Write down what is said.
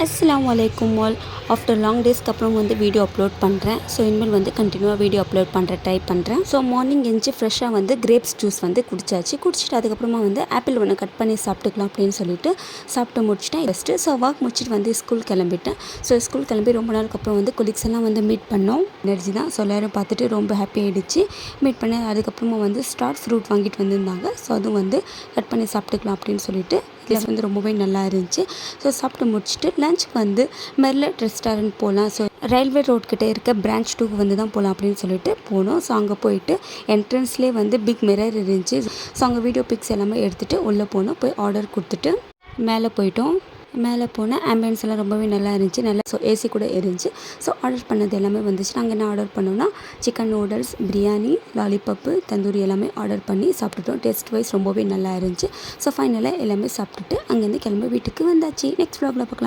அஸ்ஸலாமு அலைக்கும் all. After long டேஸ்க்கு அப்புறம் வந்து வீடியோ அப்லோட் பண்ணுறேன். ஸோ இனிமேல் வந்து கண்டினியூவாக வீடியோ அப்லோட் ட்ரை பண்ணுறேன். ஸோ மார்னிங் எழுந்துச்சி ஃப்ரெஷ்ஷாக வந்து கிரேப்ஸ் ஜூஸ் வந்து குடிச்சிட்டு அதுக்கப்புறமா வந்து ஆப்பிள் ஒன்று கட் பண்ணி சாப்பிட்டுக்கலாம் அப்படின்னு சொல்லிட்டு சாப்பிட்டு முடிச்சிட்டேன் ஃபஸ்ட்டு. ஸோ வாக் முடிச்சுட்டு வந்து ஸ்கூல் கிளம்பிட்டேன். ஸோ ஸ்கூல் கிளம்பி ரொம்ப நாளுக்கு அப்புறம் வந்து கொலீக்ஸ் எல்லாம் வந்து மீட் பண்ணோம். எனர்ஜி தான். ஸோ எல்லோரும் பார்த்துட்டு ரொம்ப ஹாப்பி ஆகிடுச்சு. மீட் பண்ணி அதுக்கப்புறமா வந்து ஸ்டார் ஃப்ரூட் வாங்கிட்டு வந்திருந்தாங்க. ஸோ அதுவும் வந்து கட் பண்ணி சாப்பிட்டுக்கலாம் அப்படின்னு சொல்லிட்டு கிளாஸ் வந்து ரொம்பவே நல்லா இருந்துச்சு. ஸோ சாப்பிட்டு முடிச்சுட்டு லஞ்சுக்கு வந்து மெர்லட் ரெஸ்டாரண்ட் போகலாம். ஸோ ரயில்வே ரோட் கிட்டே இருக்க பிரான்ச் 2க்கு வந்து தான் போகலாம் அப்படின்னு சொல்லிட்டு போனோம். ஸோ அங்கே போயிட்டு என்ட்ரன்ஸ்லேயே வந்து பிக் மிரர் இருந்துச்சு. ஸோ அங்கே வீடியோ பிக்ஸ் எல்லாமே எடுத்துகிட்டு உள்ளே போனோம். போய் ஆர்டர் கொடுத்துட்டு மேலே போயிட்டோம். மேலே போனால் ஆம்பியன்ஸ் எல்லாம் ரொம்பவே நல்லா இருந்துச்சு. நல்லா ஸோ ஏசி கூட இருந்துச்சு. ஸோ ஆர்டர் பண்ணது எல்லாமே வந்துச்சு. நாங்கள் என்ன ஆர்டர் பண்ணோம்னா chicken noodles, biryani, lollipop, tandoori எல்லாமே ஆர்டர் பண்ணி சாப்பிட்டுட்டோம். டேஸ்ட் வைஸ் ரொம்பவே நல்லா இருந்துச்சு. ஸோ ஃபைனலாக எல்லாமே சாப்பிட்டுட்டு அங்கேருந்து கிளம்பி வீட்டுக்கு வந்தாச்சு. நெக்ஸ்ட் vlogல பார்க்கலாம்.